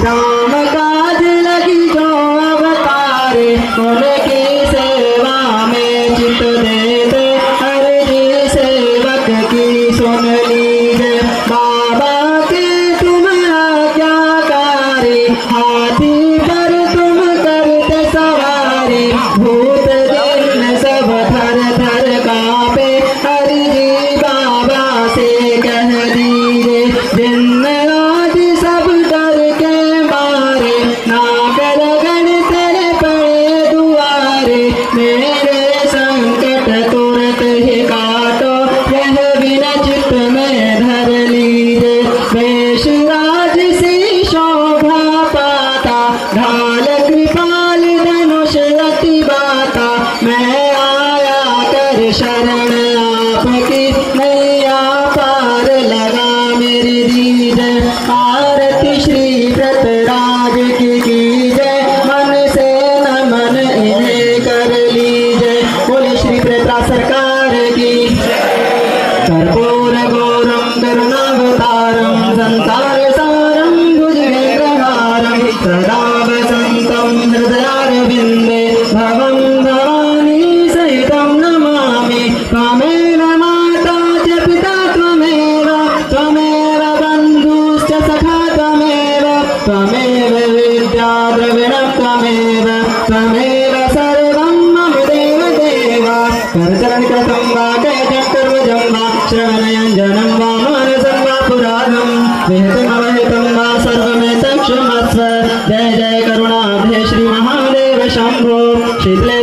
राम काज लगी जो अवतारे उनके से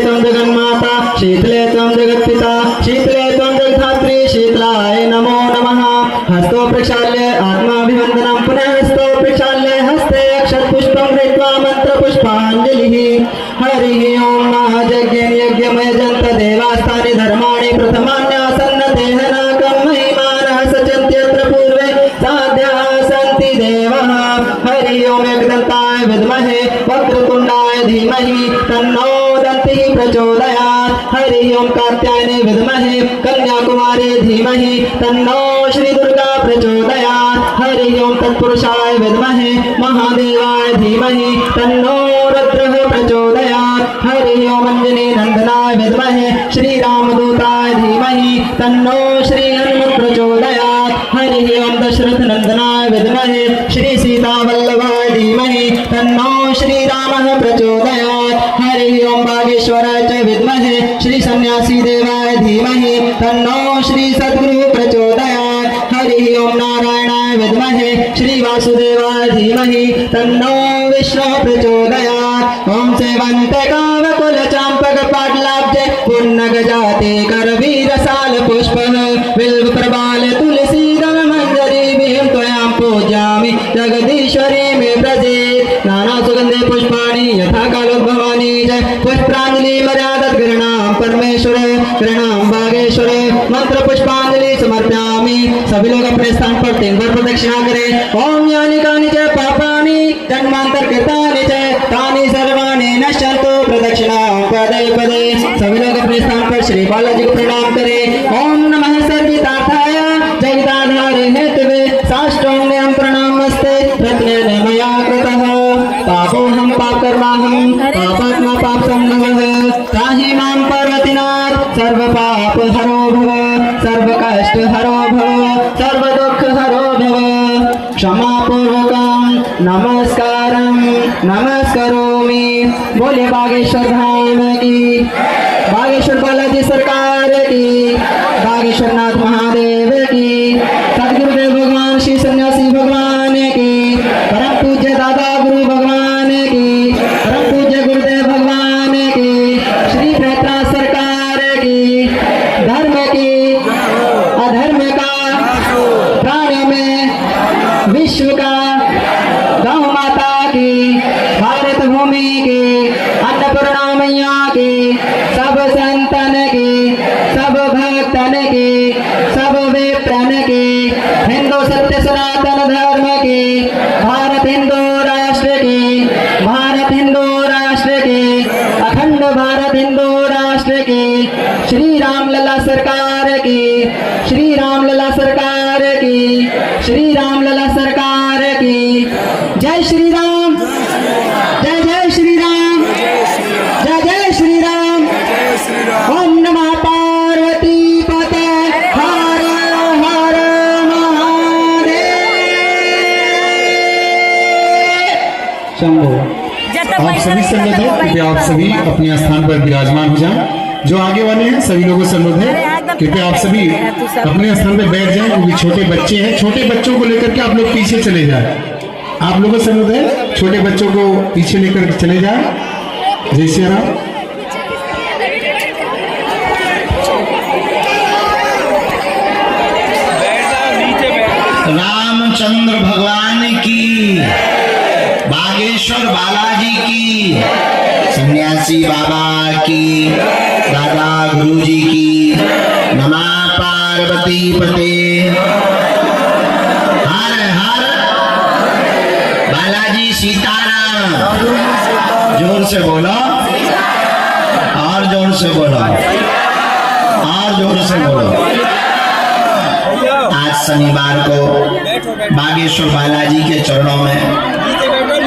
त्वं जगन्माता शीतले त्वं जगत्पिता शीतले त्वं जगद्धात्री शीतलाय नमो नमः। हस्तो प्रक्षाल्य आत्माभिवन्दनं पुनः हस्तो प्रक्षाल्य हस्ते अक्षतपुष्पं गृहीत्वा मन्त्रपुष्पाञ्जलिः। हरिः ओं महायज्ञेन यज्ञमय जन्त देवास्तानि धर्माणि प्रथमान्यासन्नतेः नाकं महिमानः सचन्त्यत्र पूर्वे साध्याः सन्ति देवाः। हरिः ओं एकदन्ताय विद्महे वक्रतुण्डाय धीमहि तन्नो दन्तिः प्रचोदयात्। हरिः ओं कात्यायने विद्महे कन्याकुमारी धीमहि तन्नो श्रीदुर्गा प्रचोदयात्। हरिः ओं तत्पुरुषाय विद्महे महादेवाय धीमहि तन्नो रुद्रः प्रचोदयात्। हरिः ओं अंजनी नंदनाय विद्महे श्रीरामदूताय धीमहि तन्नो श्री हनुमत् प्रचोदयात्। हरिः ओं दशरथ नंदनाय विद्महे श्री सीतावल्लभाय धीमहि तन्नो श्रीरामः प्रचोदयात्। हरिः ओं बागेश्वराय च विद्महे श्री सन्यासी देवाय धीमहि तन्नो श्री सद्गुरु प्रचोदयात्। हरिः ओं नारायणाय विद्महे श्री वासुदेवाय धीमहि तन्नो विष्णु प्रचोदयात्। ओं सेवन्ते कावकुल चाम्पक पाटलाब्जे पुन्नगजाते करवीरसाल पुष्पः बिल्व प्रबाल तुलसी दल मंजरी भीम त्वयां पूज्यामि जगदीश्वरी मे व्रजेत्। नाना सुगंधे पुष्पाणि यथा कालोद्भवानि च पुष्पांजलि मर्यादत् गृह्णां परमेश्वर गृह्णां बागेश्वर मंत्र पुष्पांजलि समर्पयामि। सभी लोग अपने स्थान पर 3 बार प्रदक्षिणा करें। ओम यानि कानि च पापानि जन्मांतर कृतानि च तानि सर्वाणि नश्यन्तु प्रदक्षिणां पदे पदे। सभी लोग अपने स्थान पर श्री बालाजी को प्रणाम करें। ओम नमः सर्वतीर्थाय जगदाधारे हेतवे साष्टांगं प्रणामस्ते रत्नेन मया कृतः। पापोऽहं पापकर्माहं पापात्मा पापसंभवः त्राहि मां पार्वतीनाथ सर्वपापहरो भव सर्वकष्टहरो भव सर्वदुःखहरो भव। क्षमापूर्वकं नमस्कारं नमस्करोमि। बोले बागेश्वर धाम की बागेश्वर बालाजी सरकार की बागेश्वर नाथ महादेव की सदगुरुदेव भगवान श्री सन्यासी भगवान की परम पूज्य दादा गुरु भगवान की परम पूज्य गुरुदेव भगवान की श्री प्रेत्रा सरकार की धर्म की अधर्म का प्राणियों में विश्व का गौ माता की भारत भूमि की अन्नपूर्णा मैया की सब संतन की सब भक्तन की सब विप्रन की हिंदू सत्य सनातन धर्म की भारत हिंदू राष्ट्र की भारत हिंदू राष्ट्र की अखंड भारत हिंदू राष्ट्र की श्री राम लला सरकार की श्री राम लला सरकार की श्री राम लला सरकार की। जय श्री राम जय जय श्री राम जय जय श्री राम। ओम नमः पार्वती पते हर हर महादेव शंभो। आप सभी से अनुरोध है कृपया आप सभी अपने स्थान पर विराजमान हो जाएं। जो आगे वाले हैं सभी लोगों से अनुरोध है कृपया आप सभी अपने स्थान पर बैठ जाएं। क्योंकि छोटे बच्चे हैं छोटे बच्चों को लेकर के आप लोग पीछे चले जाएं। आप लोगों से अनुरोध है छोटे बच्चों को पीछे लेकर चले जाएं। जय श्री राम। रामचंद्र भगवान की बागेश्वर बालाजी की सन्यासी बाबा की दादा गुरुजी की नमः पार्वती पते हर हर बालाजी सीताराम। जोर से बोलो और जोर से बोलो और जोर से बोलो। आज शनिवार को बागेश्वर बालाजी के चरणों में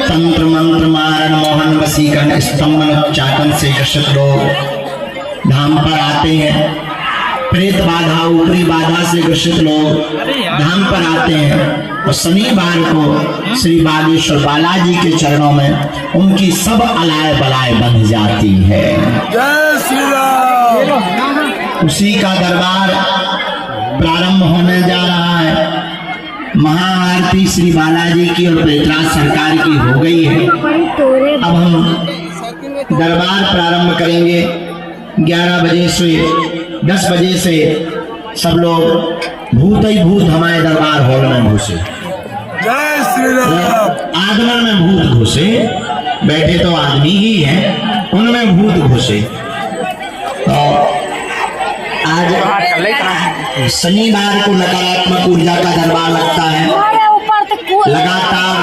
तंत्र मंत्र मारण मोहन वसीकरण स्तंभन उच्चाटन से ग्रसित लोग धाम पर आते हैं। प्रेत बाधा ऊपरी बाधा से ग्रसित लोग धाम पर आते हैं और शनिवार को श्री बागेश्वर बालाजी के चरणों में उनकी सब अलाय बलाय बन जाती है। जय श्री राम। उसी का दरबार प्रारंभ होने जा रहा है। महाआरती श्री बालाजी की और बेतराज सरकार की हो गई है। अब हम दरबार प्रारंभ करेंगे। 11 बजे से 10 बजे से सब लोग भूत ही भूत हमारे दरबार हॉल में घुसे। जय श्री राम। आगमन में भूत घुसे, बैठे तो आदमी ही हैं, उनमें भूत घुसे। तो आज शनिवार को नकारात्मक ऊर्जा का दरबार लगता है। लगातार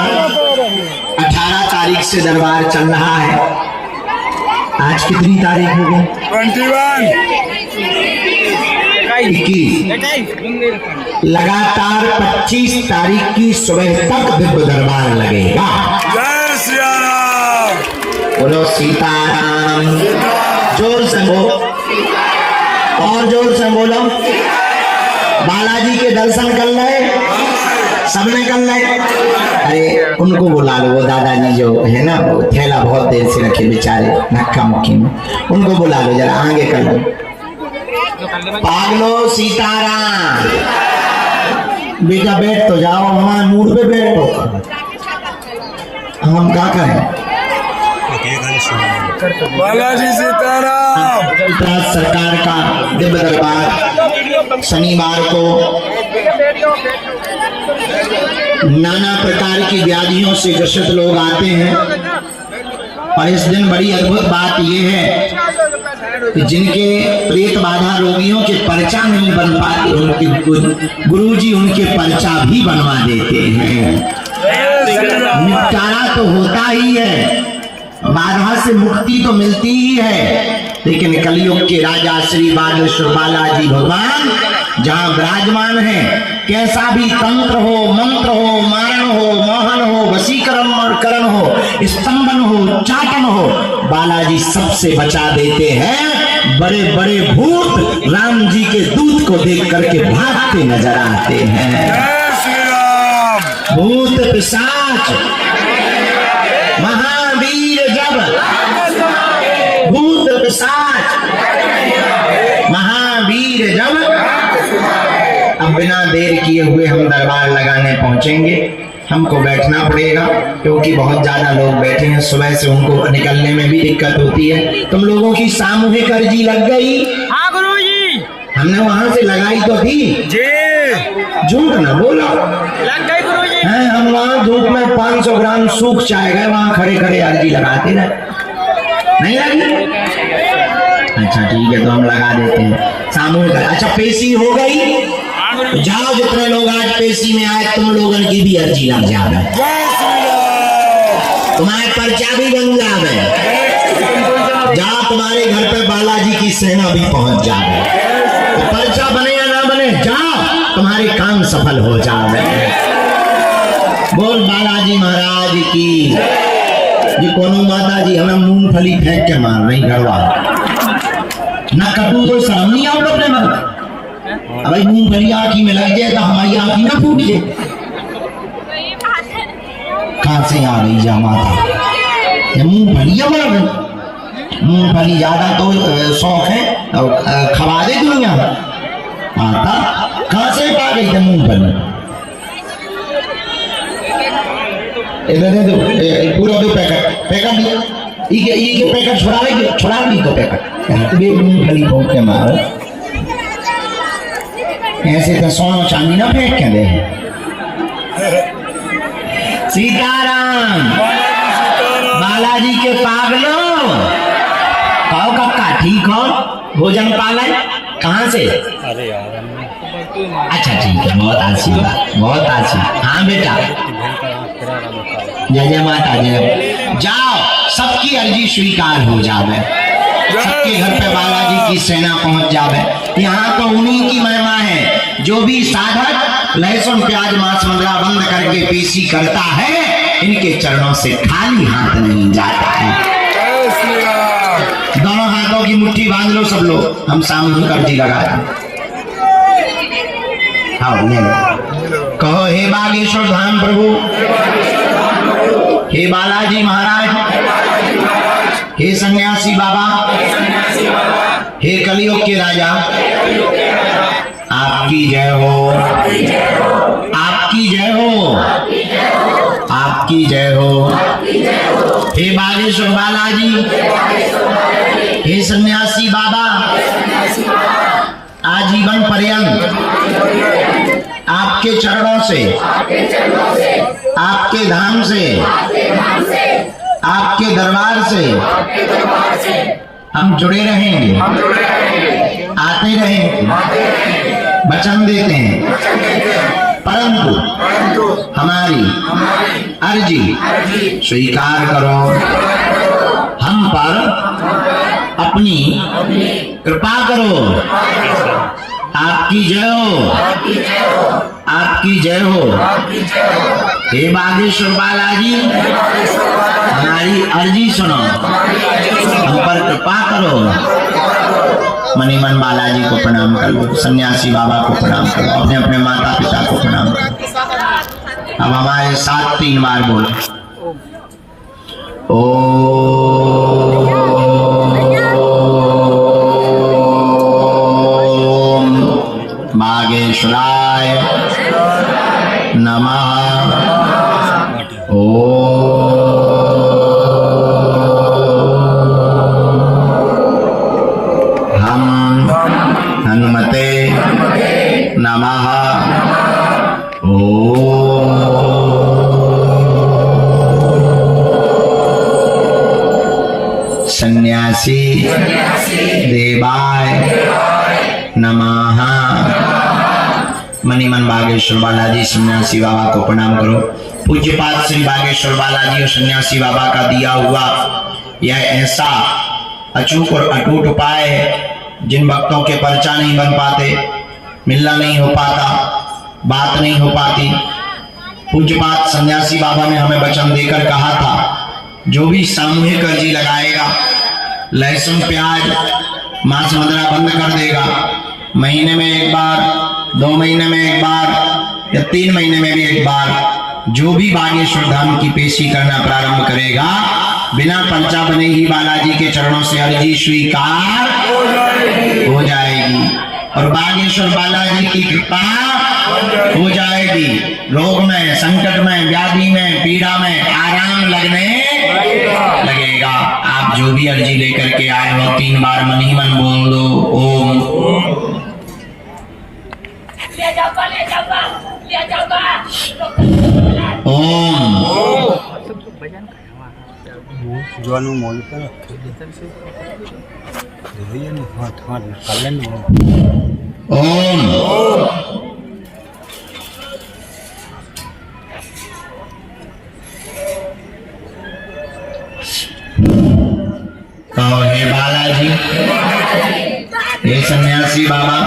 18 तारीख से दरबार चल रहा है। आज कितनी तारीख हो गई? 21। लगातार 25 तारीख की सुबह तक दिव्य दरबार लगेगा। जय श्री राम। बोलो सीताराम। जोर से बोलो, और जोर से बोलो। बालाजी के दर्शन कर ले, सबने कर ले। अरे उनको बुला लो, वो दादाजी जो है ना, वो थैला बहुत देर से रखे बेचारे धक्का मुक्की में, उनको बुला लो, जरा आगे कर लो। पागलो सीताराम। बेटा बैठ तो जाओ, हमारे मूड पे बैठो, हम क्या करें? बालाजी सीताराम। गुजरात सरकार का दिव्य दरबार शनिवार को नाना प्रकार की व्याधियों से ग्रसित लोग आते हैं। और इस दिन बड़ी अद्भुत बात यह है कि जिनके प्रेत बाधा रोगियों के पर्चा नहीं बन पाते, उनके गुरुजी उनके पर्चा भी बनवा देते हैं। निपटारा तो होता ही है, बाधा से मुक्ति तो मिलती ही है। लेकिन कलयुग के राजा श्री बागेश्वर बालाजी भगवान जहाँ विराजमान है, कैसा भी तंत्र हो, मंत्र हो, मारण हो, मोहन हो, वशीकरण और करण हो, स्तंभन हो, चाटन हो, बालाजी सबसे बचा देते हैं। बड़े बड़े भूत राम जी के दूत को देख करके भागते नजर आते हैं। जय श्री राम। भूत पिशाच महावीर जब, भूत पिशाच महावीर जब। अब बिना देर किए हुए हम दरबार लगाने पहुंचेंगे। हमको बैठना पड़ेगा क्योंकि बहुत ज्यादा लोग बैठे हैं, सुबह से उनको निकलने में भी दिक्कत होती है। तुम लोगों की सामूहिक अर्जी लग गई? हाँ गुरुजी। हमने वहां से लगाई तो थी जी। झूठ ना बोलो। लग गई गुरुजी। हैं, हम वहाँ धूप में 500 ग्राम सूख चाय गए, वहाँ खड़े खड़े अर्जी लगाते रहे, नहीं लगी? अच्छा ठीक है, तो हम लगा देते हैं सामूहिक। अच्छा पेशी हो गई, जाओ जितने लोग आज पेशी में आए, तुम लोगों की भी अर्जी लग जावे, जय श्री राम। तुम्हारे पर्चा भी बन जावे, जाओ तुम्हारे घर पे बालाजी की सेना भी पहुंच जावे। तो पर्चा बने या ना बने, जाओ तुम्हारे काम सफल हो जावे। बोल बालाजी महाराज की। जी कोनो माता जी हमें मूंगफली फेंक के मार रही घरवा, न कटू तो शर्म नहीं आओ अपने मन। अब मूंगफली आँखी में लग जाए तो हमारी आँखी ना फूट जाए। कहाँ से आ रही जा माता? ये मूंगफली मार रही, मूंगफली ज्यादा तो शौक है और खवा दे दुनिया। माता कहाँ से पा गई थे मूंगफली? इधर दे दो, पूरा दो पैकेट दिया, ये पैकेट छुड़ा दी तो पैकेट मूंगफली भोग के मारो। ऐसे तो सोना चांदी ना फेंक के दे। सीताराम। बालाजी के पागलो, कहो कक्का ठीक हो? भोजन पालन कहाँ से? अरे यार अच्छा ठीक है, बहुत आशीर्वाद, बहुत आशीर्वाद। हाँ बेटा, जय जय माता जय। जाओ, सबकी अर्जी स्वीकार हो जावे, सबके घर पे बालाजी की सेना पहुंच जावे। यहाँ तो उन्हीं की महिमा है। जो भी साधक लहसुन प्याज मांस मदिरा बंद करके पेशी करता है, इनके चरणों से खाली हाथ नहीं जाता है। जय श्री राम। दोनों हाथों की मुट्ठी बांध लो सब लोग, हम सामूहिक अर्जी लगा दें। आओ ले लो, कहो हे बागेश्वर धाम प्रभु, हे बालाजी महाराज, हे सन्यासी बाबा, हे कलियुग के राजा, आपकी जय हो, आपकी जय हो, आपकी जय हो। हे बागेश्वर बालाजी, हे सन्यासी बाबा, आजीवन पर्यंत आपके चरणों से, आपके धाम से, आपके दरबार से हम जुड़े रहेंगे, आते रहेंगे, वचन देते हैं। परंतु हमारी अर्जी स्वीकार करो, हम पर अपनी कृपा करो। आपकी जय हो, आपकी जय हो। हे बागेश्वर बालाजी, हमारी अर्जी सुनो, हम पर कृपा करो। मणिमन बालाजी को प्रणाम करो, सन्यासी बाबा को प्रणाम करो, अपने अपने माता पिता को प्रणाम करो। अब हमारे साथ 3 बार बोलो। ओम बागेश्वराय नमः। हनुमते नमः। सन्यासी देवाय नमः। मणिमन बागेश्वर बालाजी सन्यासी बाबा को प्रणाम करो। पूज्यपाद श्री बागेश्वर बालाजी और सन्यासी बाबा का दिया हुआ यह ऐसा अचूक और अटूट उपाय है, जिन भक्तों के पर्चा नहीं बन पाते, मिलना नहीं हो पाता, बात नहीं हो पाती। पूज्यपाद सन्यासी बाबा ने हमें वचन देकर कहा था, जो भी सामूहिक अर्जी लगाएगा, लहसुन प्याज मांस मदिरा बंद कर देगा, महीने में एक बार, 2 महीने में एक बार या 3 महीने में भी एक बार, जो भी बागेश्वर धाम की पेशी करना प्रारंभ करेगा, बिना पर्चा बने ही बालाजी के चरणों से अर्जी स्वीकार हो जाएगी और बागेश्वर बालाजी की कृपा हो जाएगी। रोग में, संकट में, व्याधि में, पीड़ा में आराम लगने लगेगा। आप जो भी अर्जी लेकर के आए हो, 3 बार मन ही मन बोल दो, ओम। ओम જોવાનું મોલ પર જોઈએ ને હાથ કલ્યાણ ओम। कहो हे बालाजी, हे सन्यासी बाबा,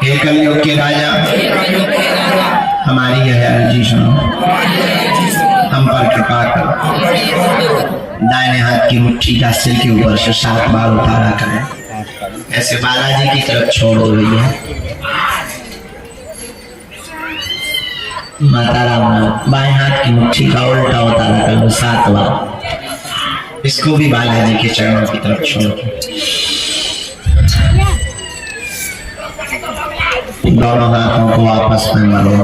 हे कलयुग के राजा, हमारी यह अर्जी सुनो, हम पर कृपा करो। दाहिने हाथ की मुट्ठी का सिर के ऊपर से 7 बार उतारा करें, ऐसे बालाजी की तरफ छोड़ दो भैया। माता राम, बाएं हाथ की मुट्ठी का उल्टा उतारा करो 7 बार, इसको भी बालाजी के चरणों की तरफ छोड़ दो। दोनों हाथों को आपस में मरो।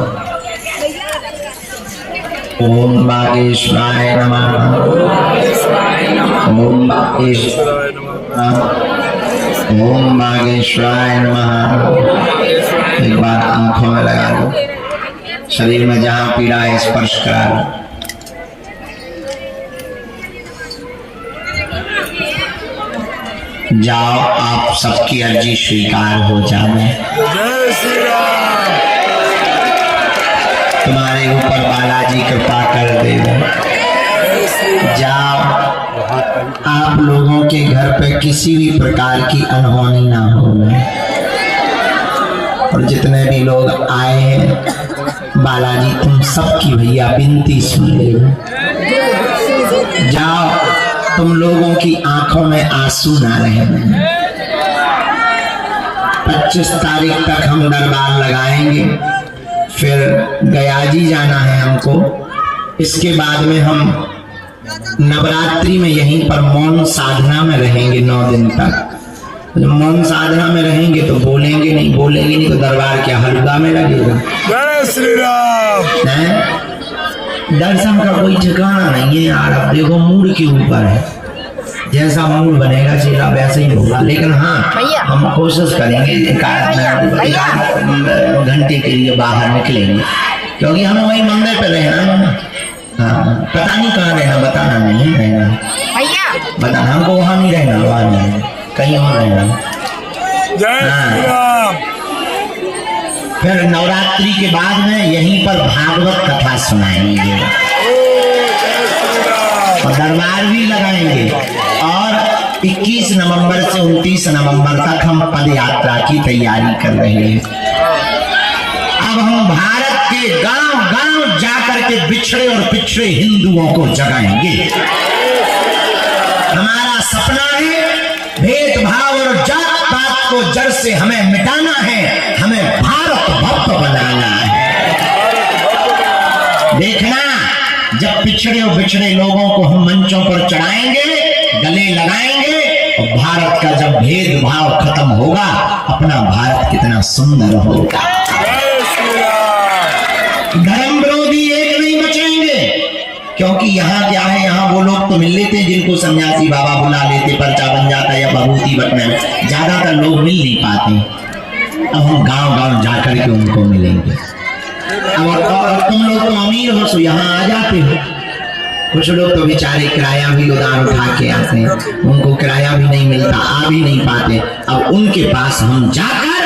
ओम बागेश्वराय नमः। ओम बागेश्वराय नमः। ओम बागेश्वराय नमः। एक बार आंखों में लगा लो, शरीर में जहां पीड़ा है स्पर्श करा लो। जाओ, आप सबकी अर्जी स्वीकार हो जाए। जय श्री राम। तुम्हारे ऊपर बालाजी कृपा कर देगा। जाओ, आप लोगों के घर पे किसी भी प्रकार की अनहोनी ना हो। और जितने भी लोग आए हैं, बालाजी तुम सबकी भैया विनती सुन ले। जाओ, तुम लोगों की आंखों में आंसू ना रहे। 25 तारीख तक हम दरबार लगाएंगे, फिर गयाजी जाना है हमको। इसके बाद में हम नवरात्रि में यहीं पर मौन साधना में रहेंगे 9 दिन तक। जब मौन साधना में रहेंगे तो बोलेंगे नहीं तो दरबार क्या हलवा में लगेगा। जय श्री राम। दर्शन का कोई ठिकाना नहीं है यार। अब देखो मूड के ऊपर है। जैसा मूड बनेगा चेला वैसे ही होगा, लेकिन हाँ हम कोशिश करेंगे एक आध घंटे के लिए बाहर निकलेंगे, क्योंकि हमें वही मंदिर पे रहना है। हाँ, पता नहीं कहाँ रहना, बताना नहीं रहना, बताना हमको वहाँ नहीं रहना, वहाँ नहीं, कहीं और रहना। जय श्री राम। फिर नवरात्रि के बाद में यहीं पर भागवत कथा सुनाएंगे और दरबार भी लगाएंगे, और 21 नवंबर से 29 नवंबर तक हम पद यात्रा की तैयारी कर रहे हैं। अब हम भारत के गांव गांव जाकर के बिछड़े और पिछड़े हिंदुओं को जगाएंगे। हमारा सपना है भेदभाव और जात पात को जड़ से हमें मिटाना है, हमें भारत भक्त बनाना है। देखना, जब पिछड़े और बिछड़े लोगों को हम मंचों पर चढ़ाएंगे, गले लगाएंगे, और भारत का जब भेदभाव खत्म होगा, अपना भारत कितना सुंदर होगा। धर्म विरोधी एक नहीं बचेंगे, क्योंकि यहाँ क्या है, यहाँ वो लोग तो मिल लेते हैं जिनको सन्यासी बाबा बुला लेते, पर्चा बन जाता है या बभूति बटने में, ज्यादातर लोग मिल नहीं पाते। अब हम गांव गांव जाकर के उनको मिलेंगे। और तुम लोग तो अमीर हो, सो यहाँ आ जाते हो। कुछ लोग तो बेचारे किराया भी उधार उठा के आते हैं, उनको किराया भी नहीं मिलता, आ भी नहीं पाते। अब उनके पास हम जाकर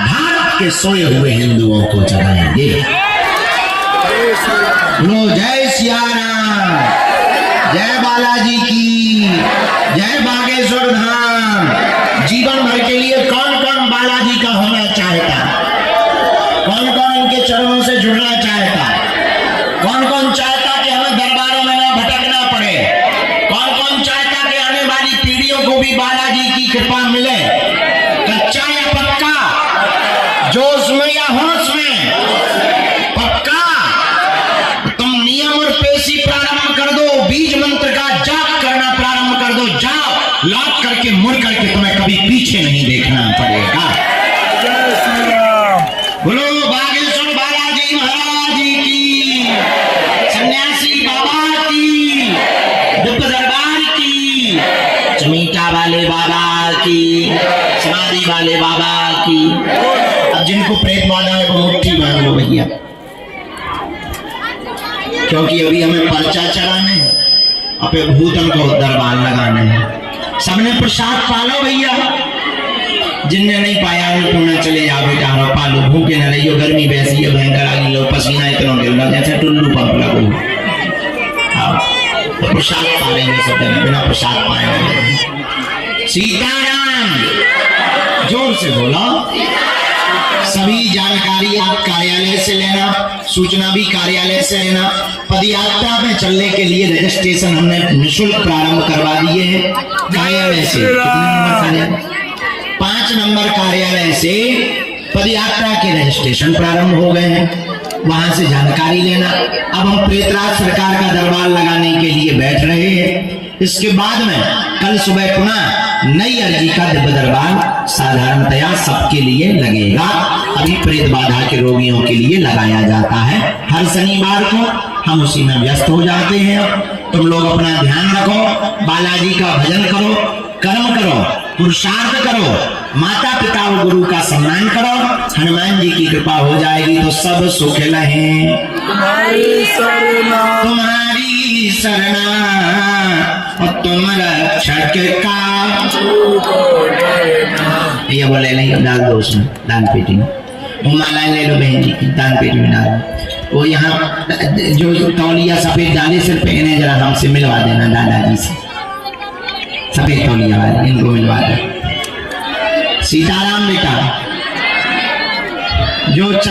भारत के सोए हुए हिंदुओं को जगाएंगे। बोलो जय सिया राम, जय बालाजी की, जय बागेश्वर धाम। जीवन भर के लिए कौन कौन बालाजी का होना चाहता, कौन कौन इनके चरणों से जुड़ना चाहता, कौन कौन चाहता कि हमें दरबारों में ना भटकना पड़े, कौन कौन चाहता कि आने वाली पीढ़ियों को भी बालाजी की कृपा मिले। कच्चा या पक्का, जोश में या होश में, पक्का। तुम नियम और पेशी प्रारंभ कर दो, बीज मंत्र का जाप करना प्रारंभ कर दो, जाओ लौट करके मुड़ करके तुम्हें कभी पीछे नहीं देखना पड़ेगा। बोलो बागेश्वर बालाजी महाराज की, सन्यासी बाबा की, दिव्य दरबार की, चमीटा वाले बाबा की, समाधि वाले बाबा की। अब जिनको प्रेत बांधा है वो मुट्ठी बांध लो भैया, क्योंकि अभी हमें पर्चा चढ़ाना है, अपने भूतन को दरबार लगाना है। सबने प्रसाद पालो भैया, जिनने नहीं पाया उनको न चले जाओ बेटा, रो पालो, भूखे न रहियो, गर्मी वैसी है भयंकर, आगे लो पसीना इतना गिर रहा जैसे टुल्लू पंप लगो। तो प्रसाद पा लेंगे सब जने, बिना प्रसाद पाए। सीताराम, जोर से बोलो। सभी जानकारी आप कार्यालय से लेना, सूचना भी कार्यालय से लेना। पदयात्रा में चलने के लिए रजिस्ट्रेशन हमने निःशुल्क प्रारंभ करवा दिए हैं कार्यालय से। कितने नंबर कार्यालय? 5 नंबर कार्यालय से पदयात्रा के रजिस्ट्रेशन प्रारंभ हो गए हैं, वहां से जानकारी लेना। अब हम प्रेतराज सरकार का दरबार लगाने के लिए बैठ रहे हैं। इसके बाद में कल सुबह पुनः नई अर्जी का दिव्य दरबार साधारणतया सबके लिए लगेगा। अभी प्रेत बाधा के रोगियों के लिए लगाया जाता है हर शनिवार को, हम उसी में व्यस्त हो जाते हैं। तुम लोग अपना ध्यान रखो, बालाजी का भजन करो, कर्म करो, पुरुषार्थ करो, माता पिता और गुरु का सम्मान करो, हनुमान जी की कृपा हो जाएगी तो सब सुख लहें। तुम्हारी शरणा और तुम रक्षक का। ये बोले नहीं, डाल दो उसमें दान पेटी में, वो मालाएं ले लो बहन जी की, दान पेटी में डाल। वो यहाँ जो तौलिया सफेद डाले सिर पे, इन्हें जरा हमसे मिलवा देना दादाजी से, सफेद तौलिया वाले इनको मिलवा दे। सीताराम बेटा, जो